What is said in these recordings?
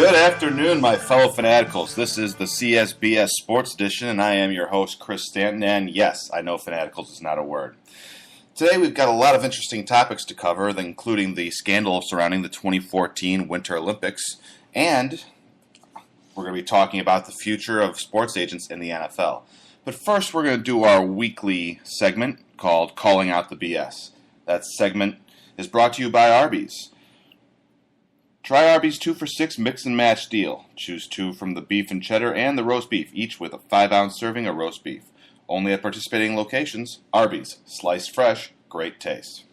Good afternoon, my fellow fanaticals. This is the CSBS Sports Edition, and I am your host, Chris Stanton. And yes, I know fanaticals is not a word. Today, we've got a lot of interesting topics to cover, including the scandal surrounding the 2014 Winter Olympics, and we're going to be talking about the future of sports agents in the NFL. But first, we're going to do our weekly segment called Calling Out the BS. That segment is brought to you by Arby's. Try Arby's 2 for $6 mix and match deal. Choose 2 from the beef and cheddar and the roast beef, each with a 5-ounce serving of roast beef. Only at participating locations. Arby's. Sliced fresh. Great taste.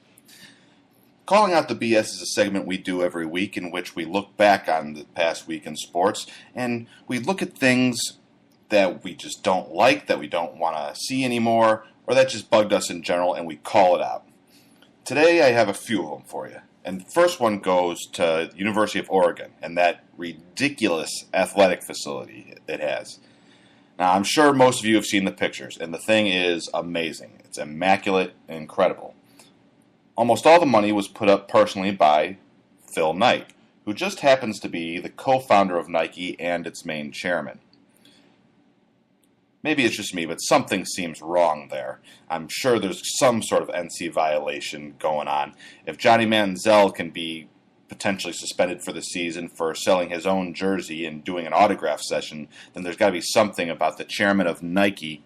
Calling Out the BS is a segment we do every week in which we look back on the past week in sports and we look at things that we just don't like, that we don't want to see anymore, or that just bugged us in general, and we call it out. Today I have a few of them for you. And the first one goes to the University of Oregon and that ridiculous athletic facility it has. Now, I'm sure most of you have seen the pictures, and the thing is amazing. It's immaculate and incredible. Almost all the money was put up personally by Phil Knight, who just happens to be the co-founder of Nike and its main chairman. Maybe it's just me, but something seems wrong there. I'm sure there's some sort of NC violation going on. If Johnny Manziel can be potentially suspended for the season for selling his own jersey and doing an autograph session, then there's got to be something about the chairman of Nike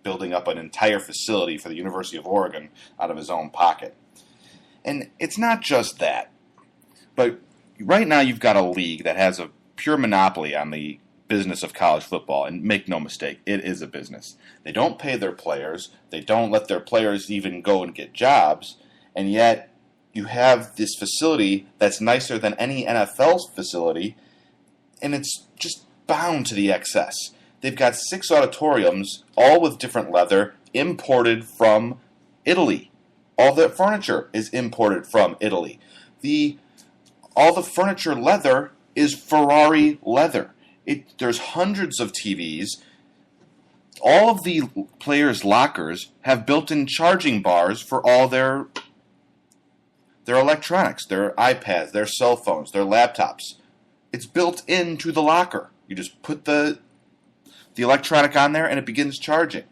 building up an entire facility for the University of Oregon out of his own pocket. And it's not just that. But right now you've got a league that has a pure monopoly on the business of college football, and make no mistake, it is a business. They don't pay their players, they don't let their players even go and get jobs, and yet you have this facility that's nicer than any NFL's facility, and it's just bound to the excess. They've got 6 auditoriums, all with different leather, imported from Italy. All the furniture is imported from Italy. All the furniture leather is Ferrari leather. There's hundreds of TVs. All of the players' lockers have built-in charging bars for all their electronics, their iPads, their cell phones, their laptops. It's built into the locker. You just put the electronic on there and it begins charging.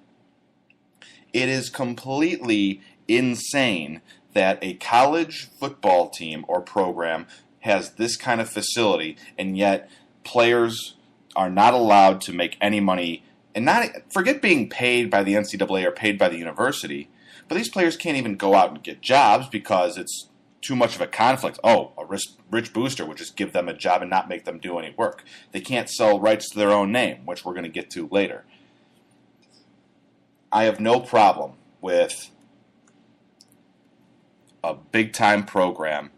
It is completely insane that a college football team or program has this kind of facility, and yet players are not allowed to make any money, and forget being paid by the NCAA or paid by the university, but these players can't even go out and get jobs because it's too much of a conflict. Oh, a rich booster would just give them a job and not make them do any work. They can't sell rights to their own name, which we're going to get to later. I have no problem with a big-time program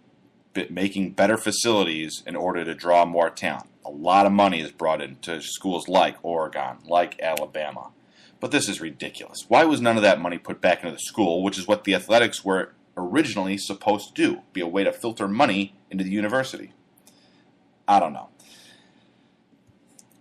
making better facilities in order to draw more talent. A lot of money is brought into schools like Oregon, like Alabama. But this is ridiculous. Why was none of that money put back into the school, which is what the athletics were originally supposed to do, be a way to filter money into the university? I don't know.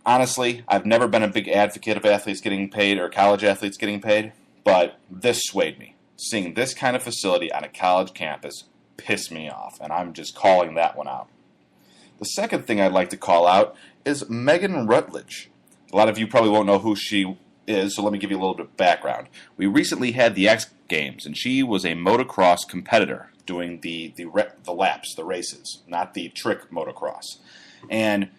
Honestly, I've never been a big advocate of athletes getting paid or college athletes getting paid, but this swayed me. Seeing this kind of facility on a college campus pissed me off, and I'm just calling that one out. The second thing I'd like to call out is Megan Rutledge. A lot of you probably won't know who she is, so let me give you a little bit of background. We recently had the X Games, and she was a motocross competitor doing the laps, the races, not the trick motocross. And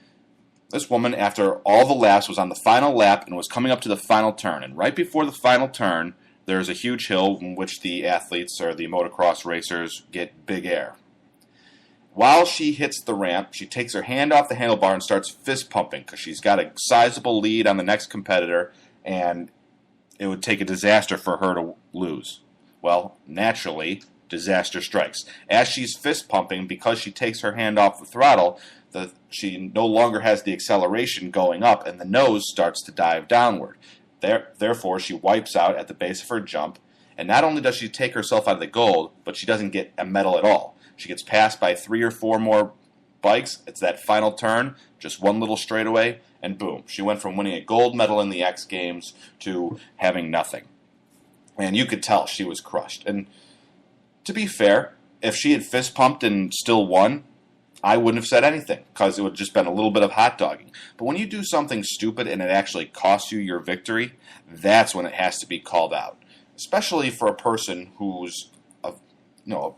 this woman, after all the laps, was on the final lap and was coming up to the final turn. And right before the final turn, there's a huge hill in which the athletes or the motocross racers get big air. While she hits the ramp, she takes her hand off the handlebar and starts fist pumping because she's got a sizable lead on the next competitor, and it would take a disaster for her to lose. Well, naturally, disaster strikes. As she's fist pumping, because she takes her hand off the throttle, she no longer has the acceleration going up, and the nose starts to dive downward. Therefore, she wipes out at the base of her jump, and not only does she take herself out of the gold, but she doesn't get a medal at all. She gets passed by 3 or 4 more bikes. It's that final turn, just one little straightaway, and boom. She went from winning a gold medal in the X Games to having nothing. And you could tell she was crushed. And to be fair, if she had fist pumped and still won, I wouldn't have said anything because it would have just been a little bit of hot dogging. But when you do something stupid and it actually costs you your victory, that's when it has to be called out. Especially for a person who's a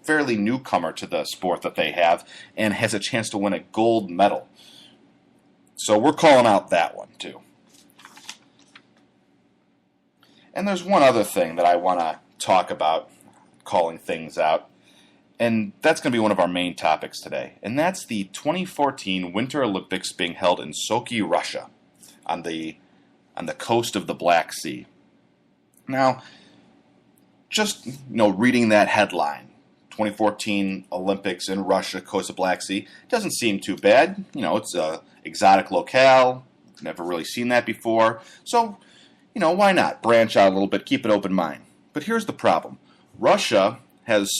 fairly newcomer to the sport that they have and has a chance to win a gold medal. So we're calling out that one too. And there's one other thing that I want to talk about, calling things out. And that's going to be one of our main topics today. And that's the 2014 Winter Olympics being held in Sochi, Russia, on the coast of the Black Sea. Now, just reading that headline, 2014 Olympics in Russia, coast of Black Sea, doesn't seem too bad. It's a exotic locale. Never really seen that before. So, why not branch out a little bit, keep an open mind. But here's the problem. Russia has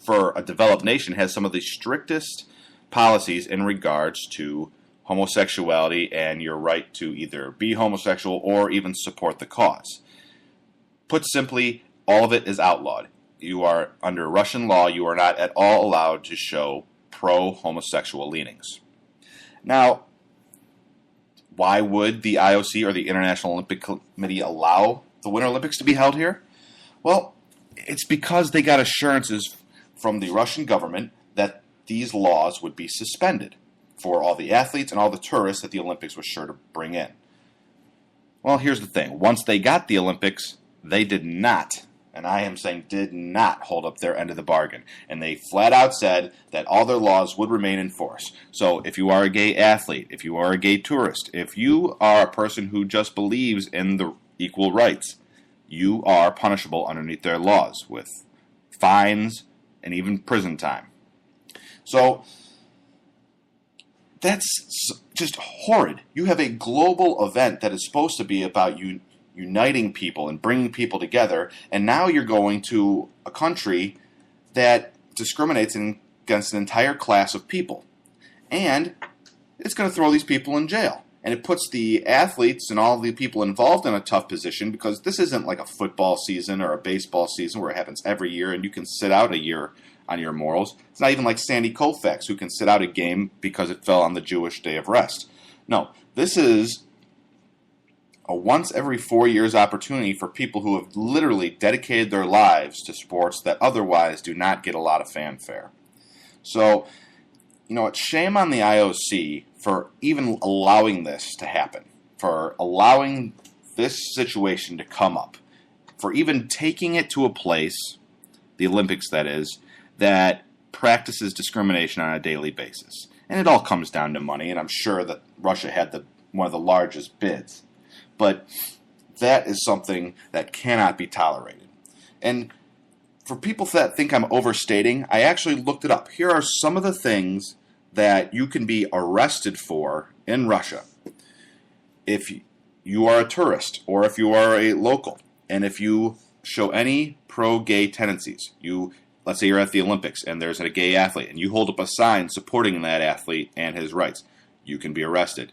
for a developed nation, has some of the strictest policies in regards to homosexuality and your right to either be homosexual or even support the cause. Put simply, all of it is outlawed. You are, under Russian law, you are not at all allowed to show pro-homosexual leanings. Now, why would the IOC or the International Olympic Committee allow the Winter Olympics to be held here? Well, it's because they got assurances from the Russian government that these laws would be suspended for all the athletes and all the tourists that the Olympics was sure to bring in. Well, here's the thing. Once they got the Olympics, they did not, and I am saying did not, hold up their end of the bargain. And they flat out said that all their laws would remain in force. So if you are a gay athlete, if you are a gay tourist, if you are a person who just believes in the equal rights, you are punishable underneath their laws with fines and even prison time. So that's just horrid. You have a global event that is supposed to be about uniting people and bringing people together, and now you're going to a country that discriminates against an entire class of people. And it's going to throw these people in jail. And it puts the athletes and all the people involved in a tough position, because this isn't like a football season or a baseball season where it happens every year and you can sit out a year on your morals. It's not even like Sandy Koufax, who can sit out a game because it fell on the Jewish day of rest. No, this is a once every 4 years opportunity for people who have literally dedicated their lives to sports that otherwise do not get a lot of fanfare. So, it's shame on the IOC for even allowing this to happen, for allowing this situation to come up, for even taking it to a place, the Olympics that is, that practices discrimination on a daily basis. And it all comes down to money, and I'm sure that Russia had one of the largest bids. But that is something that cannot be tolerated. And for people that think I'm overstating, I actually looked it up. Here are some of the things that you can be arrested for in Russia if you are a tourist or if you are a local, and if you show any pro-gay tendencies. Let's say you're at the Olympics and there's a gay athlete and you hold up a sign supporting that athlete and his rights, you can be arrested.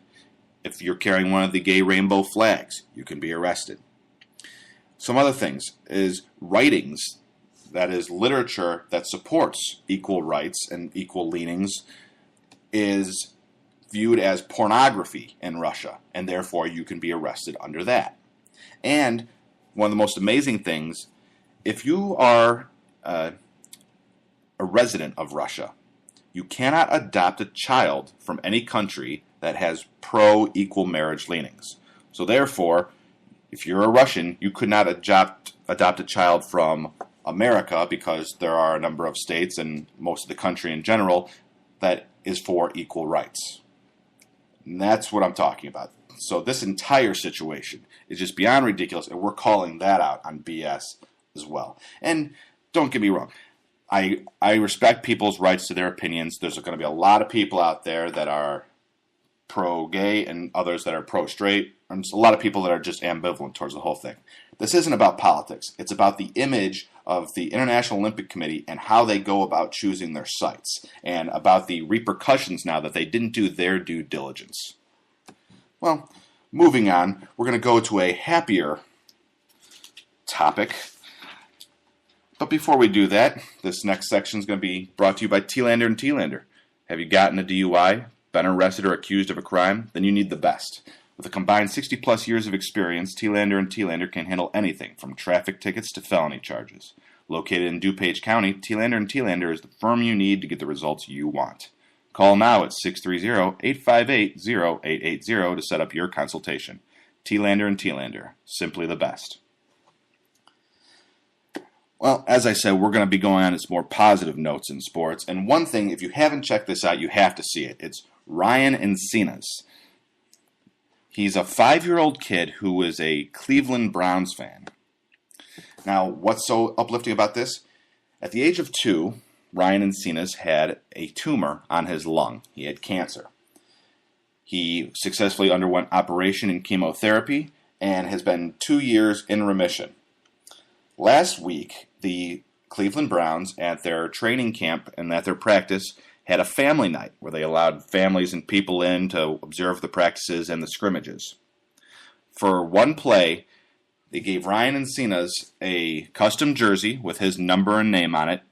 If you're carrying one of the gay rainbow flags, you can be arrested. Some other things is writings, that is literature that supports equal rights and equal leanings, is viewed as pornography in Russia, and therefore you can be arrested under that. And one of the most amazing things, if you are a resident of Russia, you cannot adopt a child from any country that has pro-equal marriage leanings. So therefore, if you're a Russian, you could not adopt a child from America, because there are a number of states and most of the country in general that is for equal rights. And that's what I'm talking about. So this entire situation is just beyond ridiculous, and we're calling that out on BS as well. And don't get me wrong, I respect people's rights to their opinions. There's going to be a lot of people out there that are pro-gay and others that are pro-straight, and a lot of people that are just ambivalent towards the whole thing. This isn't about politics. It's about the image of the International Olympic Committee and how they go about choosing their sites, and about the repercussions now that they didn't do their due diligence. Well, moving on, we're going to go to a happier topic. But before we do that, this next section is going to be brought to you by T-Lander and T-Lander. Have you gotten a DUI, been arrested or accused of a crime? Then you need the best. With a combined 60-plus years of experience, T-Lander and T-Lander can handle anything from traffic tickets to felony charges. Located in DuPage County, T-Lander and T-Lander is the firm you need to get the results you want. Call now at 630-858-0880 to set up your consultation. T-Lander and T-Lander, simply the best. Well, as I said, we're going to be going on to more positive notes in sports. And one thing, if you haven't checked this out, you have to see it. It's Ryan Encinas. He's a 5-year-old kid who is a Cleveland Browns fan. Now, what's so uplifting about this? At the age of 2, Ryan Encinas had a tumor on his lung. He had cancer. He successfully underwent operation and chemotherapy and has been 2 years in remission. Last week, the Cleveland Browns at their training camp and at their practice had a family night where they allowed families and people in to observe the practices and the scrimmages. For one play, they gave Ryan Encinas a custom jersey with his number and name on it,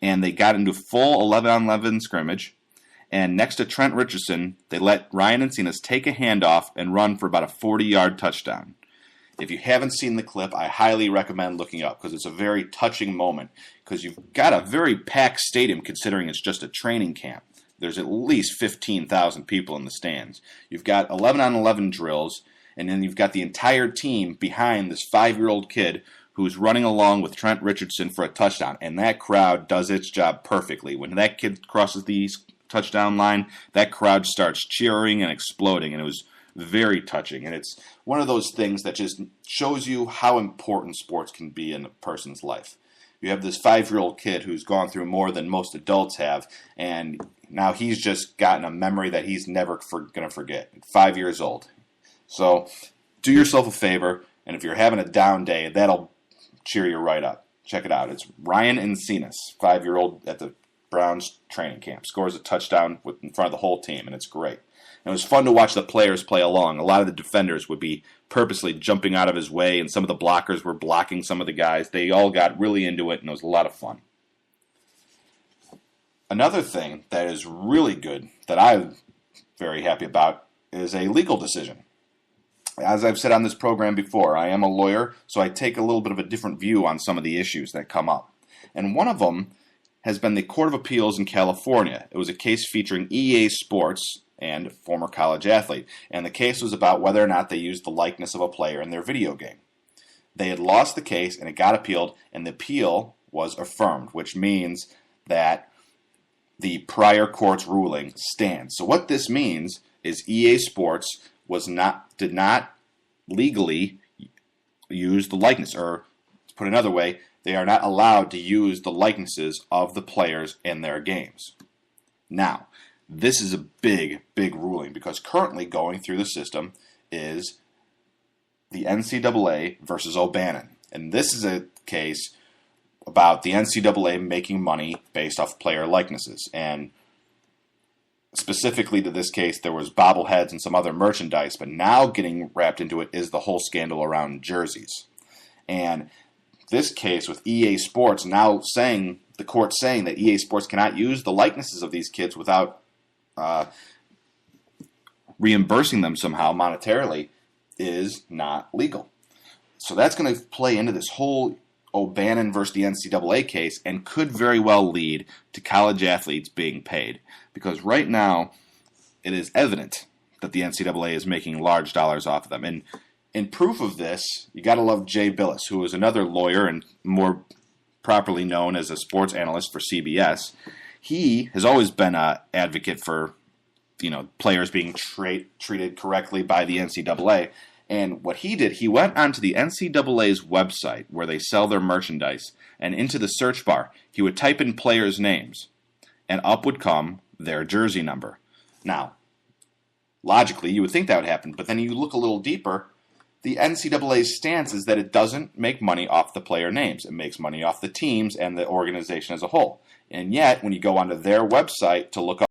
and they got into full 11-on-11 scrimmage. And next to Trent Richardson, they let Ryan Encinas take a handoff and run for about a 40-yard touchdown. If you haven't seen the clip, I highly recommend looking up because it's a very touching moment because you've got a very packed stadium considering it's just a training camp. There's at least 15,000 people in the stands. You've got 11-on-11 drills, and then you've got the entire team behind this 5-year-old kid who's running along with Trent Richardson for a touchdown, and that crowd does its job perfectly. When that kid crosses the touchdown line, that crowd starts cheering and exploding, and it was very touching, and it's one of those things that just shows you how important sports can be in a person's life. You have this 5-year-old kid who's gone through more than most adults have, and now he's just gotten a memory that he's never going to forget. 5 years old. So do yourself a favor, and if you're having a down day, that'll cheer you right up. Check it out. It's Ryan Encinas, 5-year-old at the Browns training camp. Scores a touchdown in front of the whole team, and it's great. And it was fun to watch the players play along. A lot of the defenders would be purposely jumping out of his way, and some of the blockers were blocking some of the guys. They all got really into it, and it was a lot of fun. Another thing that is really good that I'm very happy about is a legal decision. As I've said on this program before, I am a lawyer, so I take a little bit of a different view on some of the issues that come up. And one of them has been the Court of Appeals in California. It was a case featuring EA Sports and former college athlete, and the case was about whether or not they used the likeness of a player in their video game. They had lost the case, and it got appealed, and the appeal was affirmed, which means that the prior court's ruling stands. So what this means is EA Sports did not legally use the likeness, or to put another way, they are not allowed to use the likenesses of the players in their games. Now, this is a big, big ruling because currently going through the system is the NCAA versus O'Bannon. And this is a case about the NCAA making money based off player likenesses. And specifically to this case, there was bobbleheads and some other merchandise, but now getting wrapped into it is the whole scandal around jerseys. And this case with EA Sports now saying, the court saying that EA Sports cannot use the likenesses of these kids without reimbursing them somehow monetarily is not legal. So that's going to play into this whole O'Bannon versus the NCAA case and could very well lead to college athletes being paid. Because right now, it is evident that the NCAA is making large dollars off of them. And in proof of this, you got to love Jay Billis, who is another lawyer and more properly known as a sports analyst for CBS. He has always been an advocate for, players being treated correctly by the NCAA. And what he did, he went onto the NCAA's website where they sell their merchandise, and into the search bar, he would type in players' names, and up would come their jersey number. Now, logically, you would think that would happen, but then you look a little deeper, the NCAA's stance is that it doesn't make money off the player names. It makes money off the teams and the organization as a whole. And yet, when you go onto their website to look up